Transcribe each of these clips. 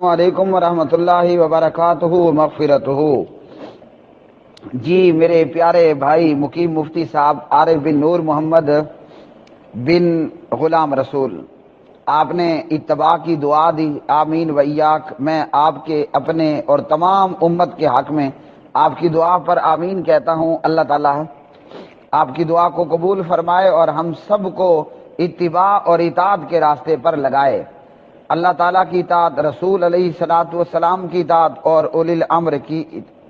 وعلیکم ورحمۃ اللہ وبرکاتہ مغفرتہ۔ جی میرے پیارے بھائی مقیم مفتی صاحب عارف بن نور محمد بن غلام رسول، آپ نے اتباع کی دعا دی، آمین وإیاک۔ میں آپ کے اپنے اور تمام امت کے حق میں آپ کی دعا پر آمین کہتا ہوں۔ اللہ تعالیٰ آپ کی دعا کو قبول فرمائے اور ہم سب کو اتباع اور اطاعت کے راستے پر لگائے۔ اللہ تعالیٰ کی اطاعت، رسول علیہ الصلوۃ والسلام کی اطاعت اور اولی الامر کی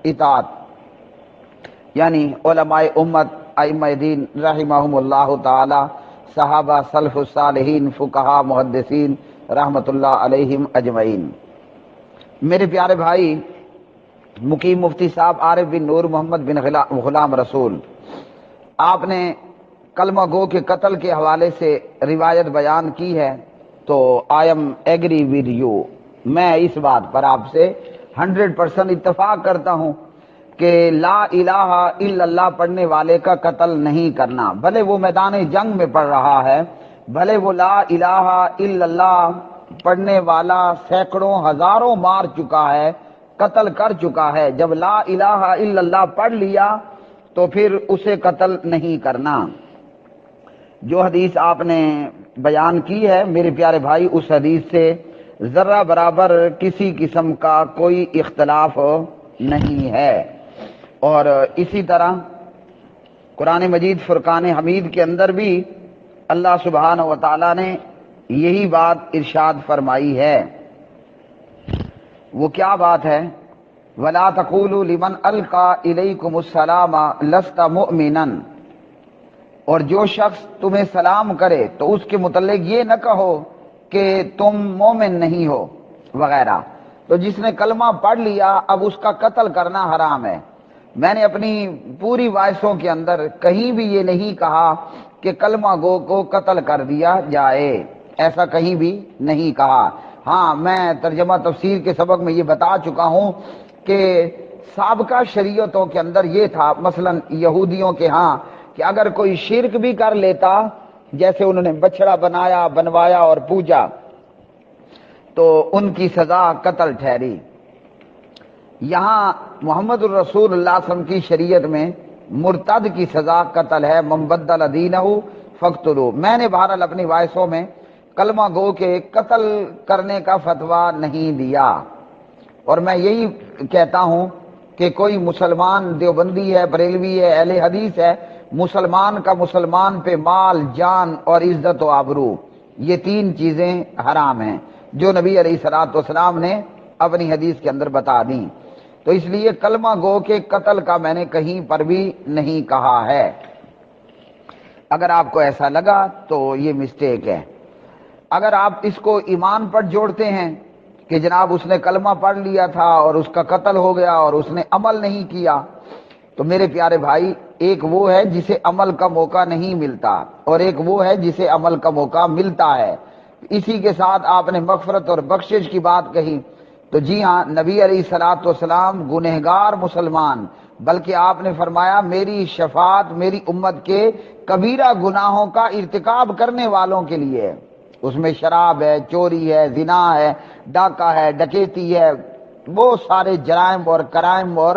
اطاعت، یعنی علماء امت، ائمہ دین رحمہم اللہ تعالی، صحابہ، سلف الصالحین، فقہاء، محدثین رحمۃ اللہ علیہم اجمعین۔ میرے پیارے بھائی مقیم مفتی صاحب عارف بن نور محمد بن غلام رسول، آپ نے کلمہ گو کے قتل کے حوالے سے روایت بیان کی ہے، تو آئی ایم ایگری ود یو، میں اس بات پر آپ سے 100% اتفاق کرتا ہوں کہ لا الہ الا اللہ پڑھنے والے کا قتل نہیں کرنا، بھلے وہ میدان جنگ میں پڑھ رہا ہے، بھلے وہ لا الہ الا اللہ پڑھنے والا سینکڑوں ہزاروں مار چکا ہے، قتل کر چکا ہے، جب لا الہ الا اللہ پڑھ لیا تو پھر اسے قتل نہیں کرنا۔ جو حدیث آپ نے بیان کی ہے میرے پیارے بھائی، اس حدیث سے ذرہ برابر کسی قسم کا کوئی اختلاف نہیں ہے۔ اور اسی طرح قرآن مجید فرقان حمید کے اندر بھی اللہ سبحانہ و تعالی نے یہی بات ارشاد فرمائی ہے۔ وہ کیا بات ہے؟ وَلَا تَقُولُوا لِمَنْ أَلْقَى إِلَيْكُمُ السَّلَامَ لَسْتَ مُؤْمِنًا، اور جو شخص تمہیں سلام کرے تو اس کے متعلق یہ نہ کہو کہ تم مومن نہیں ہو وغیرہ۔ تو جس نے کلمہ پڑھ لیا اب اس کا قتل کرنا حرام ہے۔ میں نے اپنی پوری وائسوں کے اندر کہیں بھی یہ نہیں کہا کہ کلمہ گو کو قتل کر دیا جائے، ایسا کہیں بھی نہیں کہا۔ ہاں، میں ترجمہ تفسیر کے سبق میں یہ بتا چکا ہوں کہ سابقہ شریعتوں کے اندر یہ تھا، مثلا یہودیوں کے ہاں، کہ اگر کوئی شرک بھی کر لیتا، جیسے انہوں نے بچڑا بنوایا اور پوجا، تو ان کی سزا قتل ٹھہری۔ یہاں محمد الرسول اللہ صلی اللہ علیہ وسلم کی شریعت میں مرتد کی سزا قتل ہے، من بدل دینہ فاقتلوہ۔ میں نے بہرحال اپنی وائسوں میں کلمہ گو کے قتل کرنے کا فتویٰ نہیں دیا، اور میں یہی کہتا ہوں کہ کوئی مسلمان دیوبندی ہے، بریلوی ہے، اہل حدیث ہے، مسلمان کا مسلمان پہ مال، جان اور عزت و آبرو، یہ تین چیزیں حرام ہیں جو نبی علیہ الصلوۃ والسلام نے اپنی حدیث کے اندر بتا دیں۔ تو اس لیے کلمہ گو کے قتل کا میں نے کہیں پر بھی نہیں کہا ہے۔ اگر آپ کو ایسا لگا تو یہ مسٹیک ہے۔ اگر آپ اس کو ایمان پر جوڑتے ہیں کہ جناب اس نے کلمہ پڑھ لیا تھا اور اس کا قتل ہو گیا اور اس نے عمل نہیں کیا، تو میرے پیارے بھائی ایک وہ ہے جسے عمل کا موقع نہیں ملتا، اور ایک وہ ہے جسے عمل کا موقع ملتا ہے۔ اسی کے ساتھ آپ نے مغفرت اور بخشش کی بات کہی، تو جی ہاں، نبی علیہ الصلوۃ والسلام گنہگار مسلمان، بلکہ آپ نے فرمایا میری شفاعت میری امت کے کبیرہ گناہوں کا ارتکاب کرنے والوں کے لیے ہے۔ اس میں شراب ہے، چوری ہے، زنا ہے، ڈاکہ ہے، ڈکیتی ہے، بہت سارے جرائم اور کرائم اور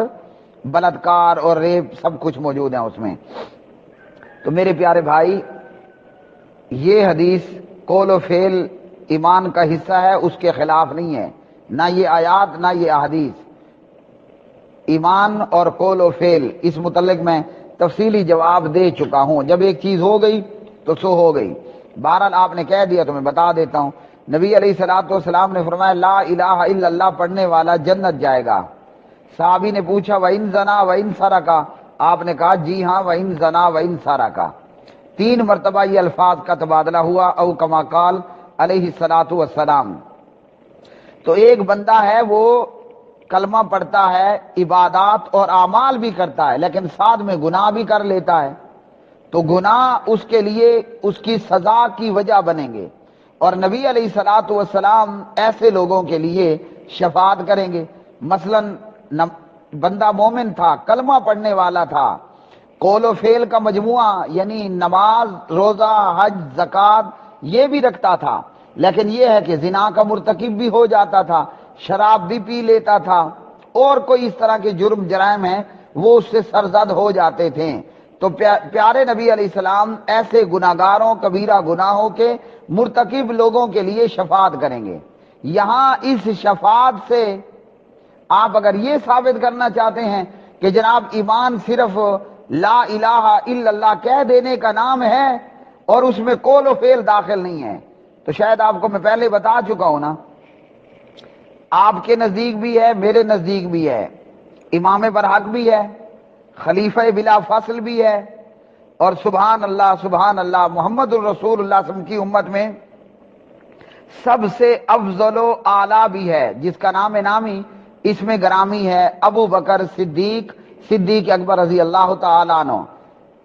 بلاತ್ಕಾರ اور ریپ سب کچھ موجود ہیں اس میں۔ تو میرے پیارے بھائی، یہ حدیث قول و فعل ایمان کا حصہ ہے، اس کے خلاف نہیں ہے، نہ یہ آیات نہ یہ احادیث۔ ایمان اور قول و فعل، اس متعلق میں تفصیلی جواب دے چکا ہوں۔ جب ایک چیز ہو گئی تو سو ہو گئی۔ بہرحال آپ نے کہہ دیا تو میں بتا دیتا ہوں۔ نبی علیہ الصلوۃ والسلام نے فرمایا لا الہ الا اللہ پڑھنے والا جنت جائے گا۔ صحابی نے پوچھا وَإِن زَنَا وَإِن سَرَقَ، آپ نے کہا جی ہاں وَإِن زَنَا وَإِن سَرَقَ۔ 3 مرتبہ یہ الفاظ کا تبادلہ ہوا، او کما قال علیہ الصلوۃ والسلام۔ تو ایک بندہ ہے وہ کلمہ پڑھتا ہے، عبادات اور اعمال بھی کرتا ہے، لیکن ساتھ میں گناہ بھی کر لیتا ہے، تو گناہ اس کے لیے اس کی سزا کی وجہ بنیں گے، اور نبی علیہ الصلوۃ والسلام ایسے لوگوں کے لیے شفاعت کریں گے۔ مثلا بندہ مومن تھا، کلمہ پڑھنے والا تھا، قول و فعل کا مجموعہ یعنی نماز، روزہ، حج، زکوٰۃ یہ بھی رکھتا تھا، لیکن یہ ہے کہ زنا کا مرتکب بھی ہو جاتا تھا، شراب بھی پی لیتا تھا، اور کوئی اس طرح کے جرم جرائم ہیں وہ اس سے سرزد ہو جاتے تھے۔ تو پیارے نبی علیہ السلام ایسے گناہگاروں، کبیرہ گناہوں کے مرتکب لوگوں کے لیے شفاعت کریں گے۔ یہاں اس شفاعت سے آپ اگر یہ ثابت کرنا چاہتے ہیں کہ جناب ایمان صرف لا الہ الا اللہ کہہ دینے کا نام ہے اور اس میں قول و فعل داخل نہیں ہے، تو شاید آپ کو میں پہلے بتا چکا ہوں نا، آپ کے نزدیک بھی ہے، میرے نزدیک بھی ہے، امام برحق بھی ہے، خلیفہ بلا فصل بھی ہے، اور سبحان اللہ محمد الرسول اللہ صلی اللہ علیہ وسلم کی امت میں سب سے افضل و اعلیٰ بھی ہے، جس کا نام نامی اس میں گرامی ہے، ابو بکر صدیق اکبر رضی اللہ تعالیٰ عنہ۔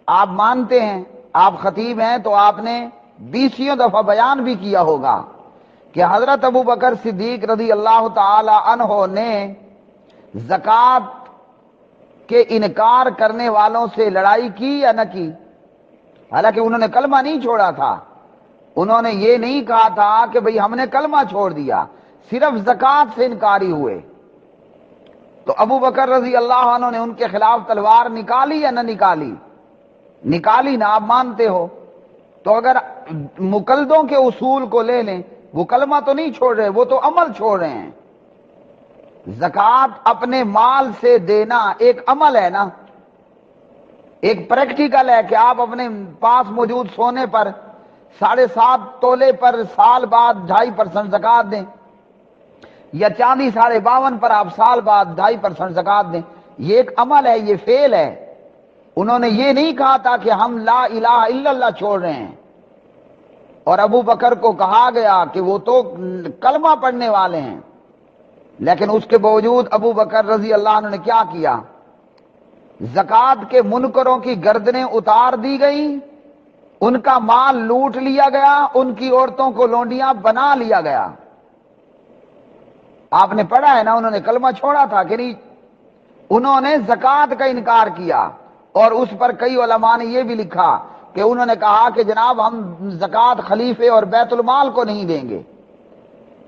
آپ مانتے ہیں، آپ خطیب ہیں، تو آپ نے 20 دفعہ بیان بھی کیا ہوگا کہ حضرت ابو بکر صدیق رضی اللہ تعالی عنہ نے زکوٰۃ کے انکار کرنے والوں سے لڑائی کی یا نہ کی؟ حالانکہ انہوں نے کلمہ نہیں چھوڑا تھا، انہوں نے یہ نہیں کہا تھا کہ بھئی ہم نے کلمہ چھوڑ دیا، صرف زکوٰۃ سے انکاری ہوئے۔ تو ابو بکر رضی اللہ عنہ نے ان کے خلاف تلوار نکالی یا نہ نکالی؟ نکالی نا، آپ مانتے ہو۔ تو اگر مقلدوں کے اصول کو لے لیں، وہ کلمہ تو نہیں چھوڑ رہے، وہ تو عمل چھوڑ رہے ہیں۔ زکوٰۃ اپنے مال سے دینا ایک عمل ہے نا، ایک پریکٹیکل ہے کہ آپ اپنے پاس موجود سونے پر 7.5 تولے پر سال بعد 2.5% زکوٰۃ دیں، یا چاندی 52.5 پر آپ سال بعد 2.5% زکوٰۃ دیں، یہ ایک عمل ہے، یہ فعل ہے۔ انہوں نے یہ نہیں کہا تھا کہ ہم لا الہ الا اللہ چھوڑ رہے ہیں۔ اور ابو بکر کو کہا گیا کہ وہ تو کلمہ پڑھنے والے ہیں، لیکن اس کے باوجود ابو بکر رضی اللہ عنہ نے کیا کیا؟ زکوٰۃ کے منکروں کی گردنیں اتار دی گئیں، ان کا مال لوٹ لیا گیا، ان کی عورتوں کو لونڈیاں بنا لیا گیا۔ آپ نے پڑھا ہے نا، انہوں نے کلمہ چھوڑا تھا کہ نہیں؟ انہوں نے زکوٰۃ کا انکار کیا، اور اس پر کئی علماء نے یہ بھی لکھا کہ انہوں نے کہا کہ جناب ہم زکوٰۃ خلیفے اور بیت المال کو نہیں دیں گے،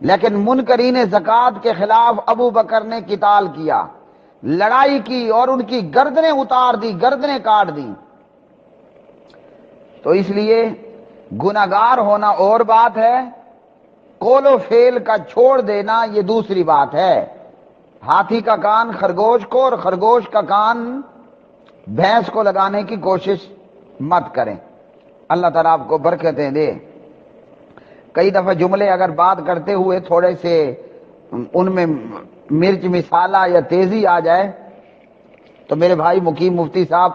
لیکن منکرین زکوٰۃ کے خلاف ابو بکر نے قتال کیا، لڑائی کی، اور ان کی گردنیں اتار دی، گردنیں کاٹ دی۔ تو اس لیے گناہگار ہونا اور بات ہے، قول و فعل کا چھوڑ دینا یہ دوسری بات ہے۔ ہاتھی کا کان خرگوش کو، اور خرگوش کا کان بھینس کو لگانے کی کوشش مت کریں۔ اللہ تعالیٰ آپ کو برکتیں دے۔ کئی دفعہ جملے اگر بات کرتے ہوئے تھوڑے سے ان میں مرچ مسالہ یا تیزی آ جائے تو میرے بھائی مقیم مفتی صاحب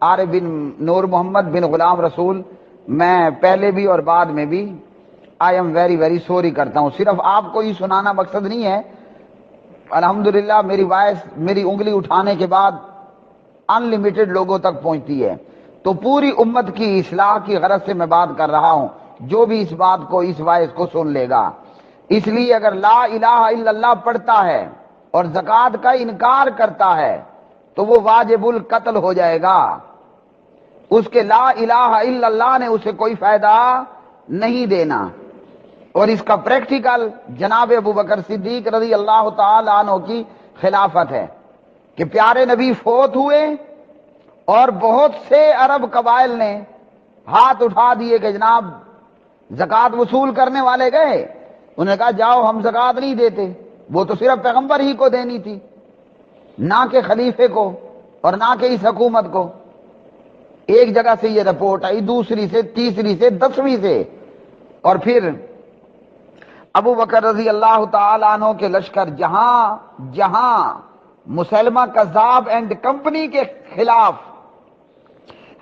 عارف بن نور محمد بن غلام رسول، میں پہلے بھی اور بعد میں بھی I am very very sorry کرتا ہوں۔ صرف آپ کو ہی سنانا مقصد نہیں ہے، الحمدللہ میری وائس میری انگلی اٹھانے کے بعد انلمیٹڈ لوگوں تک پہنچتی ہے، تو پوری امت کی اصلاح کی غرض سے میں بات کر رہا ہوں، جو بھی اس بات کو، اس وائس کو سن لے گا۔ اس لیے اگر لا الہ الا اللہ پڑھتا ہے اور زکوٰۃ کا انکار کرتا ہے تو وہ واجب القتل ہو جائے گا، اس کے لا الہ الا اللہ نے اسے کوئی فائدہ نہیں دینا۔ اور اس کا پریکٹیکل جناب ابو بکر صدیق رضی اللہ تعالی عنہ کی خلافت ہے کہ پیارے نبی فوت ہوئے اور بہت سے عرب قبائل نے ہاتھ اٹھا دیے کہ جناب زکوٰۃ وصول کرنے والے گئے، انہوں نے کہا جاؤ ہم زکوٰۃ نہیں دیتے، وہ تو صرف پیغمبر ہی کو دینی تھی، نہ کہ خلیفے کو اور نہ کہ اس حکومت کو۔ ایک جگہ سے یہ رپورٹ آئی، دوسری سے، تیسری سے، 10ویں سے، اور پھر ابو بکر رضی اللہ تعالی عنہ کے لشکر جہاں مسلمہ کذاب اینڈ کمپنی کے خلاف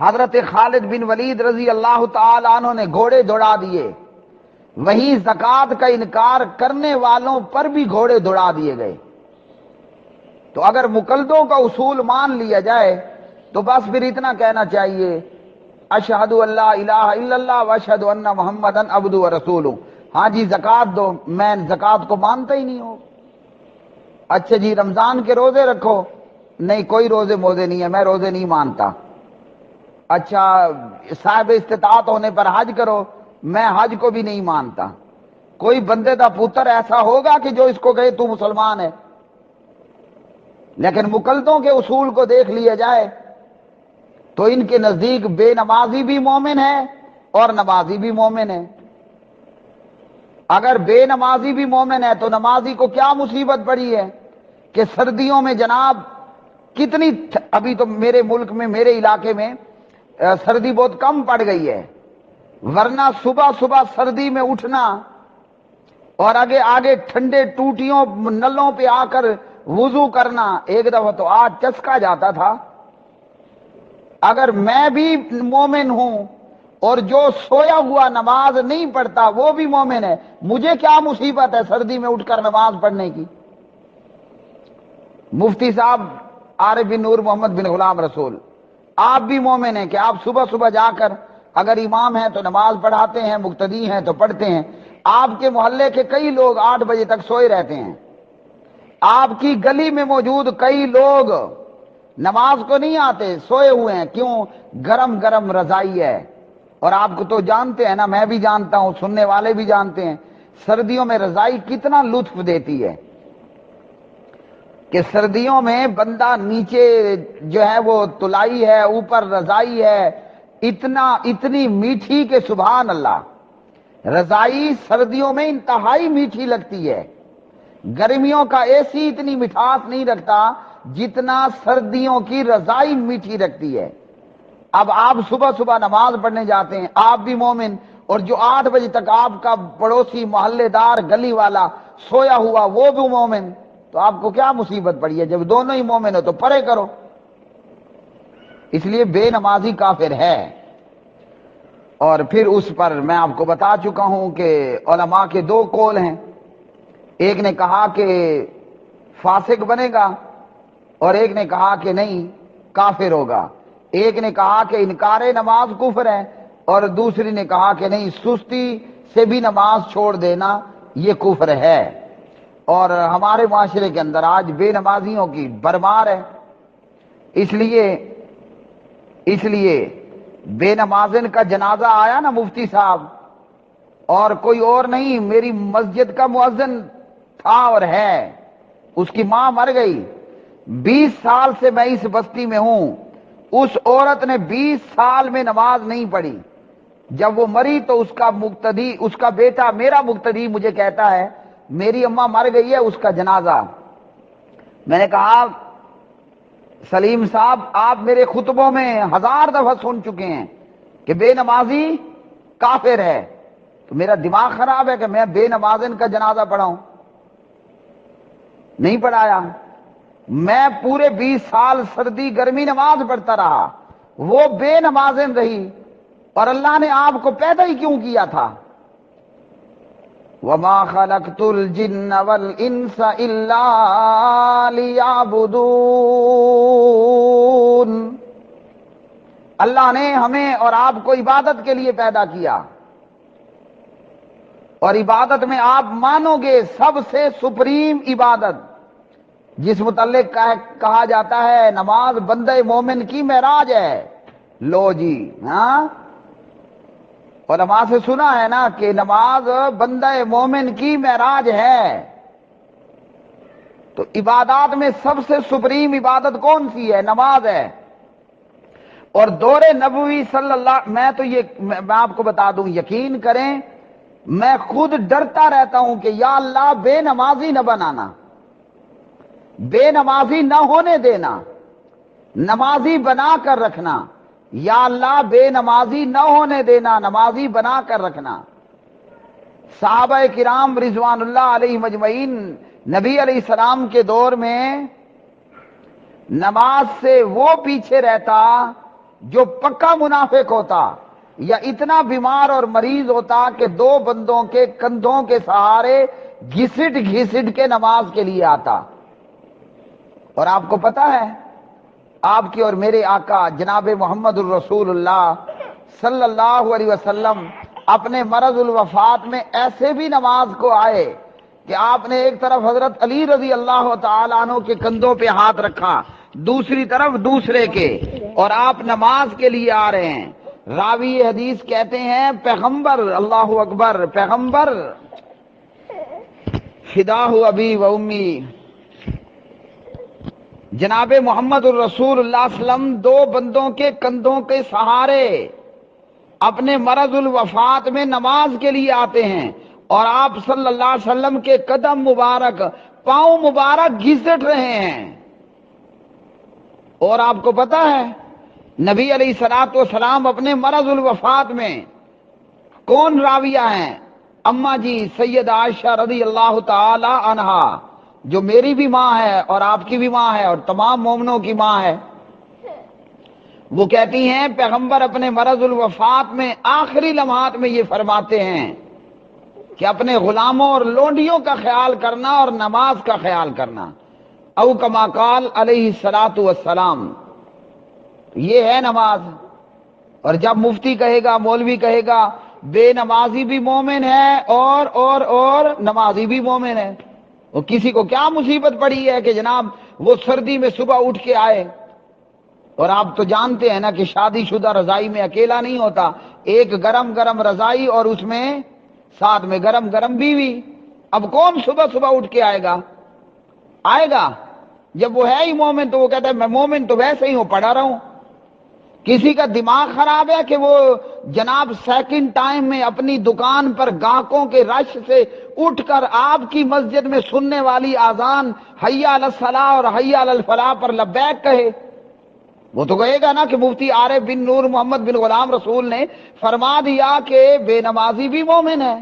حضرت خالد بن ولید رضی اللہ تعالی عنہ نے گھوڑے دوڑا دیے، وہیں زکوٰۃ کا انکار کرنے والوں پر بھی گھوڑے دوڑا دیے گئے۔ تو اگر مقلدوں کا اصول مان لیا جائے تو بس پھر اتنا کہنا چاہیے، اشہد ان لا الہ الا اللہ واشہد ان محمدن عبدہ ورسولہ۔ ہاں جی زکوٰۃ دو، میں زکوٰۃ کو مانتا ہی نہیں ہوں۔ اچھا جی رمضان کے روزے رکھو، نہیں کوئی روزے موزے نہیں ہے، میں روزے نہیں مانتا۔ اچھا صاحب استطاعت ہونے پر حج کرو، میں حج کو بھی نہیں مانتا۔ کوئی بندے دا پتر ایسا ہوگا کہ جو اس کو کہے تو مسلمان ہے؟ لیکن مقلدوں کے اصول کو دیکھ لیا جائے تو ان کے نزدیک بے نمازی بھی مومن ہے اور نمازی بھی مومن ہے۔ اگر بے نمازی بھی مومن ہے تو نمازی کو کیا مصیبت پڑی ہے کہ سردیوں میں جناب کتنی، ابھی تو میرے ملک میں میرے علاقے میں سردی بہت کم پڑ گئی ہے، ورنہ صبح صبح سردی میں اٹھنا اور آگے آگے ٹھنڈے ٹوٹیوں نلوں پہ آ کر وضو کرنا، ایک دفعہ تو آج چسکا جاتا تھا۔ اگر میں بھی مومن ہوں اور جو سویا ہوا نماز نہیں پڑھتا وہ بھی مومن ہے، مجھے کیا مصیبت ہے سردی میں اٹھ کر نماز پڑھنے کی؟ مفتی صاحب عارف بن نور محمد بن غلام رسول، آپ بھی مومن ہیں کہ آپ صبح صبح جا کر اگر امام ہیں تو نماز پڑھاتے ہیں، مقتدی ہیں تو پڑھتے ہیں۔ آپ کے محلے کے کئی لوگ 8 بجے تک سوئے رہتے ہیں، آپ کی گلی میں موجود کئی لوگ نماز کو نہیں آتے، سوئے ہوئے ہیں۔ کیوں؟ گرم گرم رضائی ہے۔ اور آپ کو تو جانتے ہیں نا، میں بھی جانتا ہوں، سننے والے بھی جانتے ہیں، سردیوں میں رضائی کتنا لطف دیتی ہے کہ سردیوں میں بندہ نیچے جو ہے وہ تلائی ہے، اوپر رضائی ہے، اتنی میٹھی کہ سبحان اللہ۔ رضائی سردیوں میں انتہائی میٹھی لگتی ہے۔ گرمیوں کا اے سی اتنی مٹھاس نہیں رکھتا جتنا سردیوں کی رضائی میٹھی رکھتی ہے۔ اب آپ صبح صبح نماز پڑھنے جاتے ہیں، آپ بھی مومن، اور جو 8 بجے تک آپ کا پڑوسی محلے دار گلی والا سویا ہوا وہ بھی مومن، تو آپ کو کیا مصیبت پڑی ہے؟ جب دونوں ہی مومن ہو تو پرے کرو۔ اس لیے بے نمازی کافر ہے۔ اور پھر اس پر میں آپ کو بتا چکا ہوں کہ علماء کے 2 قول ہیں، ایک نے کہا کہ فاسق بنے گا اور ایک نے کہا کہ نہیں کافر ہوگا۔ ایک نے کہا کہ انکار نماز کفر ہے اور دوسری نے کہا کہ نہیں، سستی سے بھی نماز چھوڑ دینا یہ کفر ہے۔ اور ہمارے معاشرے کے اندر آج بے نمازیوں کی بھرمار ہے، اس لیے بے نمازن کا جنازہ آیا نا مفتی صاحب، اور کوئی اور نہیں، میری مسجد کا مؤذن تھا اور ہے، اس کی ماں مر گئی، 20 سال سے میں اس بستی میں ہوں، اس عورت نے 20 سال میں نماز نہیں پڑھی۔ جب وہ مری تو اس کا بیٹا میرا مقتدی مجھے کہتا ہے میری اماں مر گئی ہے، اس کا جنازہ۔ میں نے کہا سلیم صاحب آپ میرے خطبوں میں 1000 دفعہ سن چکے ہیں کہ بے نمازی کافر ہے، تو میرا دماغ خراب ہے کہ میں بے نمازن کا جنازہ پڑھاؤں؟ نہیں پڑھایا۔ میں پورے 20 سال سردی گرمی نماز پڑھتا رہا، وہ بے نمازن رہی، اور اللہ نے آپ کو پیدا ہی کیوں کیا تھا؟ وَمَا خَلَقْتُ الْجِنَّ وَالْإِنسَ إِلَّا لِيَعْبُدُونَ۔ اللہ نے ہمیں اور آپ کو عبادت کے لیے پیدا کیا، اور عبادت میں آپ مانو گے سب سے سپریم عبادت جس متعلق کہا جاتا ہے نماز بندہ مومن کی معراج ہے۔ لو جی، ہاں، علماء سے سنا ہے نا کہ نماز بندہ مومن کی معراج ہے۔ تو عبادات میں سب سے سپریم عبادت کون سی ہے؟ نماز ہے۔ اور دور نبوی صلی اللہ، میں آپ کو بتا دوں، یقین کریں میں خود ڈرتا رہتا ہوں کہ یا اللہ بے نمازی نہ بنانا، بے نمازی نہ ہونے دینا، نمازی بنا کر رکھنا، یا اللہ بے نمازی نہ ہونے دینا، نمازی بنا کر رکھنا۔ صحابہ کرام رضوان اللہ علیہ مجمعین نبی علیہ السلام کے دور میں نماز سے وہ پیچھے رہتا جو پکا منافق ہوتا یا اتنا بیمار اور مریض ہوتا کہ 2 بندوں کے کندھوں کے سہارے گھسٹ گھسٹ کے نماز کے لیے آتا۔ اور آپ کو پتا ہے آپ کے اور میرے آقا جناب محمد الرسول اللہ صلی اللہ علیہ وسلم اپنے مرض الوفات میں ایسے بھی نماز کو آئے کہ آپ نے ایک طرف حضرت علی رضی اللہ تعالیٰ عنہ کے کندھوں پہ ہاتھ رکھا، دوسری طرف دوسرے کے، اور آپ نماز کے لیے آ رہے ہیں۔ راوی حدیث کہتے ہیں پیغمبر، اللہ اکبر، پیغمبر فدا ہو ابی و امی، جناب محمد الرسول اللہ صلی اللہ علیہ وسلم دو بندوں کے کندھوں کے سہارے اپنے مرض الوفات میں نماز کے لیے آتے ہیں، اور آپ صلی اللہ علیہ وسلم کے قدم مبارک، پاؤں مبارک گھسٹ رہے ہیں۔ اور آپ کو پتا ہے نبی علیہ الصلوۃ والسلام اپنے مرض الوفات میں کون راویہ ہیں؟ اماں جی سیدہ عائشہ رضی اللہ تعالی عنہا، جو میری بھی ماں ہے اور آپ کی بھی ماں ہے اور تمام مومنوں کی ماں ہے، وہ کہتی ہیں پیغمبر اپنے مرض الوفات میں آخری لمحات میں یہ فرماتے ہیں کہ اپنے غلاموں اور لونڈیوں کا خیال کرنا اور نماز کا خیال کرنا، او کما قال علیہ الصلوۃ والسلام۔ یہ ہے نماز۔ اور جب مفتی کہے گا، مولوی کہے گا بے نمازی بھی مومن ہے اور نمازی بھی مومن ہے، وہ کسی کو کیا مصیبت پڑی ہے کہ جناب وہ سردی میں صبح اٹھ کے آئے؟ اور آپ تو جانتے ہیں نا کہ شادی شدہ رضائی میں اکیلا نہیں ہوتا، ایک گرم گرم رضائی اور اس میں ساتھ میں گرم گرم بیوی۔ اب کون صبح صبح اٹھ کے آئے گا؟ آئے گا جب وہ ہے ہی مومن تو وہ کہتا ہے میں مومن تو ویسے ہی ہوں، پڑھا رہا ہوں۔ کسی کا دماغ خراب ہے کہ وہ جناب سیکنڈ ٹائم میں اپنی دکان پر گاہکوں کے رش سے اٹھ کر آپ کی مسجد میں سننے والی اذان حی علی الصلاۃ اور حی علی الفلاح پر لبیک کہے؟ وہ تو کہے گا نا کہ مفتی عارف بن نور محمد بن غلام رسول نے فرما دیا کہ بے نمازی بھی مومن ہے،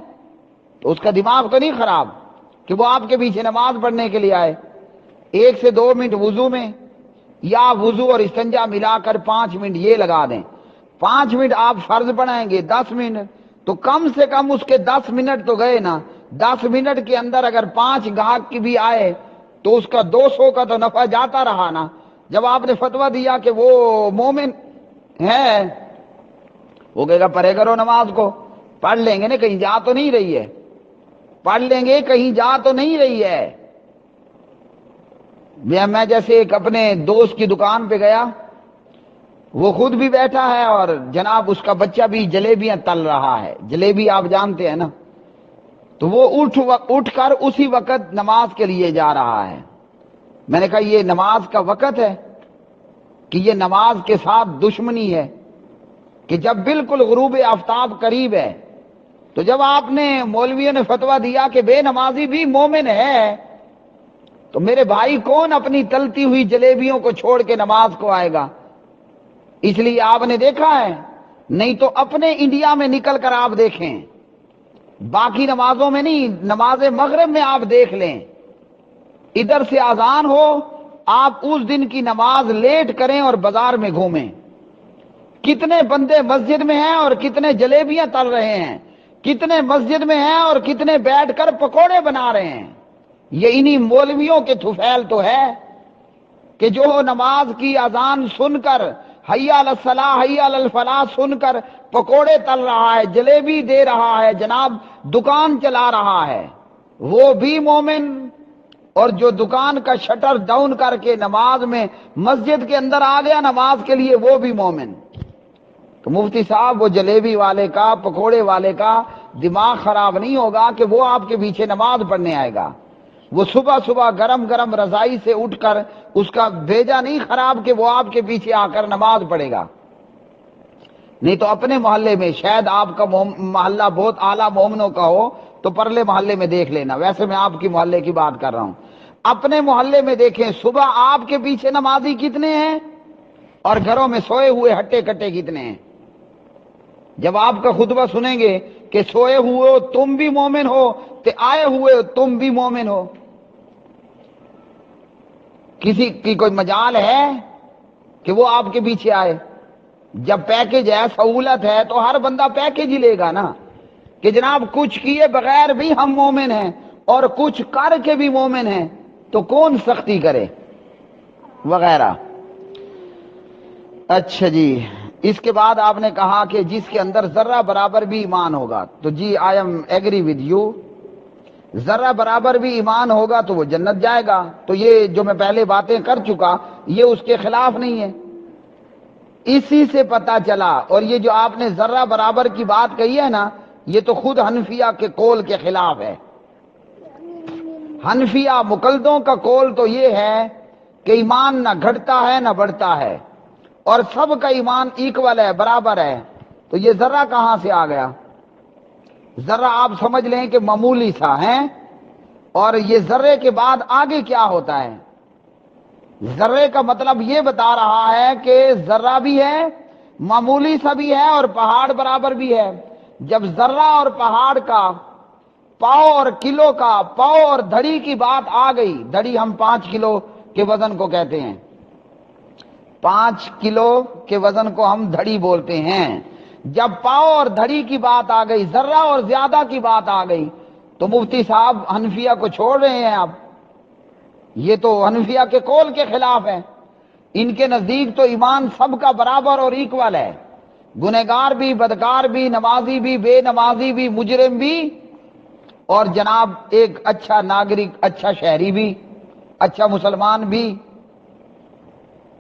تو اس کا دماغ تو نہیں خراب کہ وہ آپ کے پیچھے نماز پڑھنے کے لیے آئے؟ 1 سے 2 منٹ وضو میں، یا وضو اور استنجا ملا کر 5 منٹ یہ لگا دیں، 5 منٹ آپ فرض پڑھائیں گے، 10 منٹ تو کم سے کم اس کے 10 منٹ تو گئے نا۔ 10 منٹ کے اندر اگر 5 گاہک کی بھی آئے تو اس کا 200 کا تو نفع جاتا رہا نا۔ جب آپ نے فتویٰ دیا کہ وہ مومن ہے، وہ کہے گا پڑھے کرو نماز کو، پڑھ لیں گے نا، کہیں جا تو نہیں رہی ہے، پڑھ لیں گے کہیں جا تو نہیں رہی ہے۔ میں جیسے ایک اپنے دوست کی دکان پہ گیا، وہ خود بھی بیٹھا ہے اور جناب اس کا بچہ بھی جلیبیاں تل رہا ہے، جلیبی آپ جانتے ہیں نا، تو وہ اٹھ کر اسی وقت نماز کے لیے جا رہا ہے۔ میں نے کہا یہ نماز کا وقت ہے کہ یہ نماز کے ساتھ دشمنی ہے کہ جب بالکل غروب آفتاب قریب ہے، تو جب آپ نے مولویوں نے فتویٰ دیا کہ بے نمازی بھی مومن ہے، تو میرے بھائی کون اپنی تلتی ہوئی جلیبیوں کو چھوڑ کے نماز کو آئے گا؟ اس لیے آپ نے دیکھا ہے، نہیں تو اپنے انڈیا میں نکل کر آپ دیکھیں، باقی نمازوں میں نہیں، نماز مغرب میں آپ دیکھ لیں، ادھر سے اذان ہو آپ اس دن کی نماز لیٹ کریں اور بازار میں گھومیں، کتنے بندے مسجد میں ہیں اور کتنے جلیبیاں تل رہے ہیں، کتنے مسجد میں ہیں اور کتنے بیٹھ کر پکوڑے بنا رہے ہیں۔ یہ انہی مولویوں کے طفیل تو ہے کہ جو نماز کی اذان سن کر حی علی الصلاۃ حی علی الفلاح سن کر پکوڑے تل رہا ہے، جلیبی دے رہا ہے، جناب دکان چلا رہا ہے، وہ بھی مومن۔ اور جو دکان کا شٹر ڈاؤن کر کے نماز میں مسجد کے اندر آ گیا نماز کے لیے، وہ بھی مومن۔ تو مفتی صاحب وہ جلیبی والے کا، پکوڑے والے کا دماغ خراب نہیں ہوگا کہ وہ آپ کے پیچھے نماز پڑھنے آئے گا؟ وہ صبح صبح گرم گرم رضائی سے اٹھ کر اس کا بھیجا نہیں خراب کہ وہ آپ کے پیچھے آ کر نماز پڑھے گا۔ نہیں تو اپنے محلے میں، شاید آپ کا محلہ بہت اعلیٰ مومنوں کا ہو تو پرلے محلے میں دیکھ لینا، ویسے میں آپ کی محلے کی بات کر رہا ہوں، اپنے محلے میں دیکھیں صبح آپ کے پیچھے نمازی کتنے ہیں اور گھروں میں سوئے ہوئے ہٹے کٹے کتنے ہیں۔ جب آپ کا خطبہ سنیں گے کہ سوئے ہوئے تم بھی مومن ہو تو آئے ہوئے تم بھی مومن ہو، کسی کی کوئی مجال ہے کہ وہ آپ کے پیچھے آئے؟ جب پیکج ہے، سہولت ہے، تو ہر بندہ پیکج ہی لے گا نا کہ جناب کچھ کیے بغیر بھی ہم مومن ہیں اور کچھ کر کے بھی مومن ہیں، تو کون سختی کرے وغیرہ۔ اچھا جی، اس کے بعد آپ نے کہا کہ جس کے اندر ذرہ برابر بھی ایمان ہوگا، تو جی I am agree with you, ذرہ برابر بھی ایمان ہوگا تو وہ جنت جائے گا۔ تو یہ جو میں پہلے باتیں کر چکا یہ اس کے خلاف نہیں ہے، اسی سے پتا چلا۔ اور یہ جو آپ نے ذرہ برابر کی بات کہی ہے نا، یہ تو خود حنفیہ کے قول کے خلاف ہے۔ حنفیہ مقلدوں کا قول تو یہ ہے کہ ایمان نہ گھٹتا ہے نہ بڑھتا ہے، اور سب کا ایمان ایکول ہے، برابر ہے۔ تو یہ ذرہ کہاں سے آ گیا؟ ذرہ آپ سمجھ لیں کہ معمولی سا ہے، اور یہ ذرے کے بعد آگے کیا ہوتا ہے؟ ذرے کا مطلب یہ بتا رہا ہے کہ ذرہ بھی ہے، معمولی سا بھی ہے، اور پہاڑ برابر بھی ہے۔ جب ذرہ اور پہاڑ کا، پاؤ اور کلو کا، پاؤ اور دھڑی کی بات آ گئی، دھڑی ہم 5 کلو کے وزن کو کہتے ہیں، 5 کلو کے وزن کو ہم دھڑی بولتے ہیں۔ جب پاؤ اور دھڑی کی بات آ گئی، ذرہ اور زیادہ کی بات آ گئی، تو مفتی صاحب حنفیہ کو چھوڑ رہے ہیں اب۔ یہ تو حنفیہ کے قول کے خلاف ہے۔ ان کے نزدیک تو ایمان سب کا برابر اور ایکول ہے، گنہگار بھی، بدکار بھی، نمازی بھی، بے نمازی بھی، مجرم بھی، اور جناب ایک اچھا ناگرک، اچھا شہری بھی، اچھا مسلمان بھی۔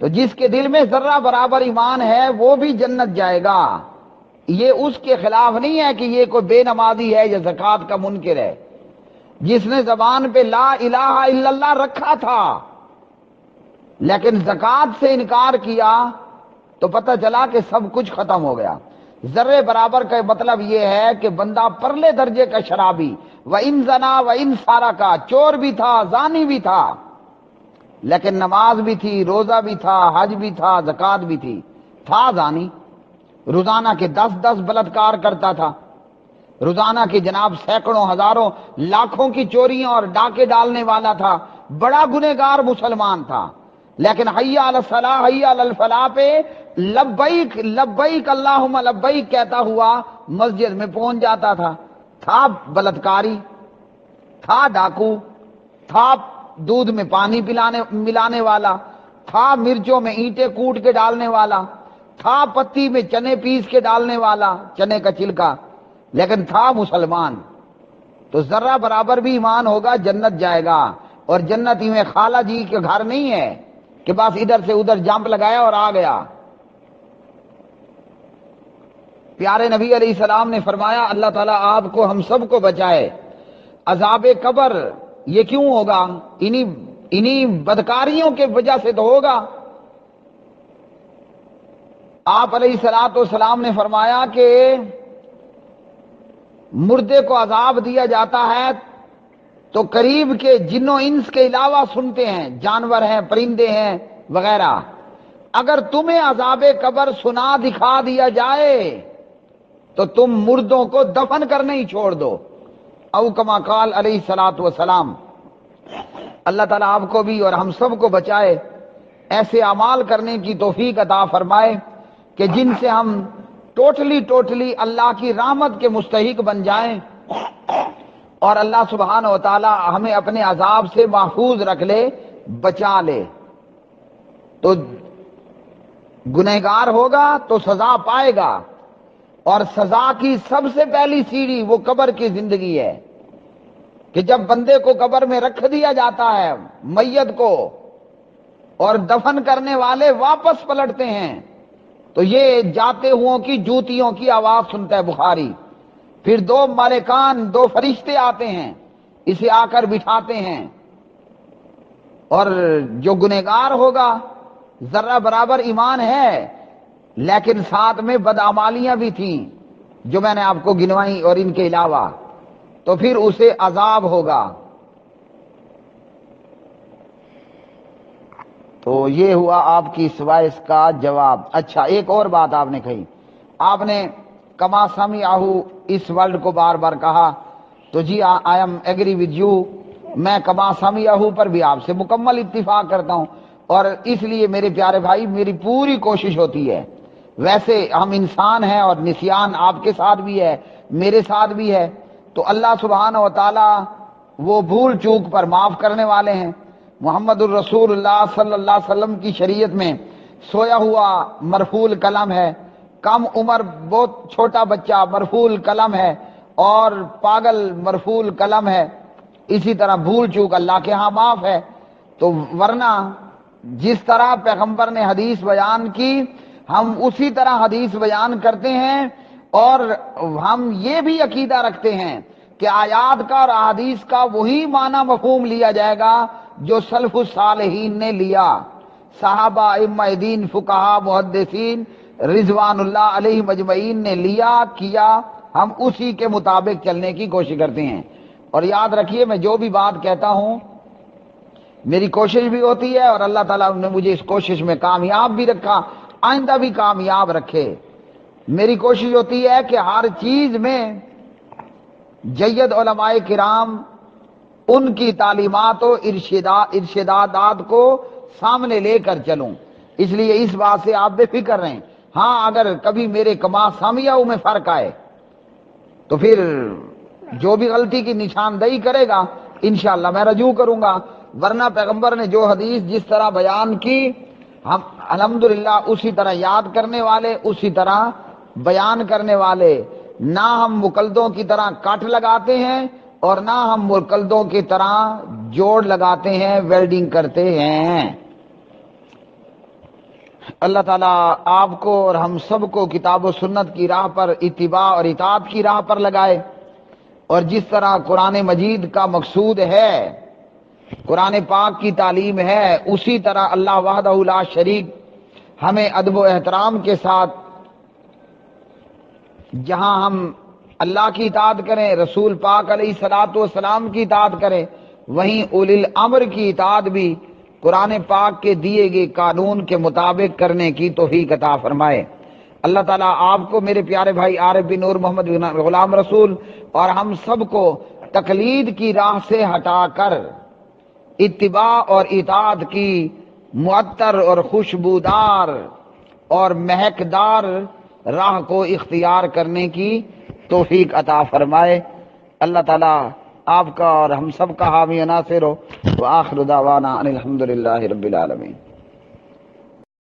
تو جس کے دل میں ذرہ برابر ایمان ہے وہ بھی جنت جائے گا۔ یہ اس کے خلاف نہیں ہے کہ یہ کوئی بے نمازی ہے یا زکوٰۃ کا منکر ہے۔ جس نے زبان پہ لا الہ الا اللہ رکھا تھا لیکن زکوٰۃ سے انکار کیا تو پتہ چلا کہ سب کچھ ختم ہو گیا۔ ذرے برابر کا مطلب یہ ہے کہ بندہ پرلے درجے کا شرابی، وَإِن زَنَا وَإِن سَرَقَ، چور بھی تھا، زانی بھی تھا، لیکن نماز بھی تھی، روزہ بھی تھا، حج بھی تھا، زکوٰۃ بھی تھی، تھا زانی، روزانہ کے 10 بلاತ್کار کرتا تھا، روزانہ کی جناب سینکڑوں، ہزاروں، لاکھوں کی چوریاں اور ڈاکے ڈالنے والا تھا، بڑا گنہگار مسلمان تھا، لیکن حی علی الصلاح، حی علی الفلاح پہ لبیک لبیک اللہم لبیک کہتا ہوا مسجد میں پہنچ جاتا تھا۔ تھا بلاತ್کاری، تھا ڈاکو، تھا دودھ میں پانی ملانے والا، تھا مرچوں میں اینٹیں کوٹ کے ڈالنے والا، تھا پتی میں چنے پیس کے ڈالنے والا، چنے کا چھلکا، لیکن تھا مسلمان۔ تو ذرہ برابر بھی ایمان ہوگا، جنت جائے گا۔ اور جنت ہی میں خالہ جی کے گھر نہیں ہے کہ بس ادھر سے ادھر جمپ لگایا اور آ گیا۔ پیارے نبی علیہ السلام نے فرمایا اللہ تعالیٰ آپ کو، ہم سب کو بچائے عذاب قبر۔ یہ کیوں ہوگا؟ انہی بدکاریوں کے وجہ سے تو ہوگا۔ آپ علیہ الصلوۃ والسلام نے فرمایا کہ مردے کو عذاب دیا جاتا ہے تو قریب کے جن و انس کے علاوہ سنتے ہیں، جانور ہیں، پرندے ہیں وغیرہ۔ اگر تمہیں عذاب قبر سنا دکھا دیا جائے تو تم مردوں کو دفن کرنے ہی چھوڑ دو، او کما قال علیہ الصلوۃ والسلام۔ اللہ تعالیٰ آپ کو بھی اور ہم سب کو بچائے، ایسے اعمال کرنے کی توفیق عطا فرمائے کہ جن سے ہم ٹوٹلی اللہ کی رحمت کے مستحق بن جائیں، اور اللہ سبحانہ و تعالی ہمیں اپنے عذاب سے محفوظ رکھ لے، بچا لے۔ تو گنہگار ہوگا تو سزا پائے گا، اور سزا کی سب سے پہلی سیڑھی وہ قبر کی زندگی ہے کہ جب بندے کو قبر میں رکھ دیا جاتا ہے، میت کو، اور دفن کرنے والے واپس پلٹتے ہیں تو یہ جاتے ہوں کی جوتیوں کی آواز سنتا ہے بخاری۔ پھر 2 ملائکان، 2 فرشتے آتے ہیں، اسے آ کر بٹھاتے ہیں، اور جو گنہگار ہوگا، ذرہ برابر ایمان ہے لیکن ساتھ میں بدعمالیاں بھی تھیں جو میں نے آپ کو گنوائی اور ان کے علاوہ، تو پھر اسے عذاب ہوگا۔ تو یہ ہوا آپ کی سوائس کا جواب۔ اچھا، ایک اور بات آپ نے کہی، آپ نے کما سمعہ اس ورڈ کو بار بار کہا، تو جی I am agree with you, میں کما سمعہ پر بھی آپ سے مکمل اتفاق کرتا ہوں، اور اس لیے میرے پیارے بھائی میری پوری کوشش ہوتی ہے، ویسے ہم انسان ہیں اور نسیان آپ کے ساتھ بھی ہے، میرے ساتھ بھی ہے، تو اللہ سبحانہ و تعالی وہ بھول چوک پر معاف کرنے والے ہیں۔ محمد الرسول اللہ صلی اللہ علیہ وسلم کی شریعت میں سویا ہوا مرفوع قلم ہے، کم عمر بہت چھوٹا بچہ مرفوع قلم ہے، اور پاگل مرفوع قلم ہے، اسی طرح بھول چوک اللہ کے ہاں معاف ہے۔ تو ورنہ جس طرح پیغمبر نے حدیث بیان کی ہم اسی طرح حدیث بیان کرتے ہیں، اور ہم یہ بھی عقیدہ رکھتے ہیں کہ آیات کا اور احادیث کا وہی معنی مفہوم لیا جائے گا جو سلف الصالحین نے لیا، صحابہ، ائمہ دین، فقہا، محدثین رضوان اللہ علیہ مجمعین نے لیا کیا، ہم اسی کے مطابق چلنے کی کوشش کرتے ہیں۔ اور یاد رکھیے میں جو بھی بات کہتا ہوں میری کوشش بھی ہوتی ہے، اور اللہ تعالیٰ نے مجھے اس کوشش میں کامیاب بھی رکھا، آئندہ بھی کامیاب رکھے۔ میری کوشش ہوتی ہے کہ ہر چیز میں جید علماء کرام ان کی تعلیمات و ارشادات کو سامنے لے کر چلوں، اس لیے اس بات سے آپ بے فکر رہیں۔ ہاں اگر کبھی میرے کما سامیاؤں میں فرق آئے تو پھر جو بھی غلطی کی نشاندہی کرے گا انشاءاللہ میں رجوع کروں گا، ورنہ پیغمبر نے جو حدیث جس طرح بیان کی ہم الحمدللہ اسی طرح یاد کرنے والے، اسی طرح بیان کرنے والے، نہ ہم مقلدوں کی طرح کٹ لگاتے ہیں اور نہ ہم مقلدوں کی طرح جوڑ لگاتے ہیں، ویلڈنگ کرتے ہیں۔ اللہ تعالیٰ آپ کو اور ہم سب کو کتاب و سنت کی راہ پر اتباع اور اطاعت کی راہ پر لگائے، اور جس طرح قرآن مجید کا مقصود ہے، قرآن پاک کی تعلیم ہے، اسی طرح اللہ وحدہ لا شریک ہمیں ادب و احترام کے ساتھ جہاں ہم اللہ کی اطاعت کریں، رسول پاک علیہ الصلوۃ والسلام کی اطاعت کریں، وہیں اولی الامر کی اطاعت بھی قرآن پاک کے دیے گئے قانون کے مطابق کرنے کی توفیق عطا فرمائے۔ اللہ تعالیٰ آپ کو، میرے پیارے بھائی عارف بن نور محمد غلام رسول اور ہم سب کو تقلید کی راہ سے ہٹا کر اتباع اور اطاعت کی معطر اور خوشبودار اور مہکدار راہ کو اختیار کرنے کی توفیق عطا فرمائے۔ اللہ تعالیٰ آپ کا اور ہم سب کا حامی و ناصر ہو۔ وآخر دعوانا ان الحمدللہ رب العالمین۔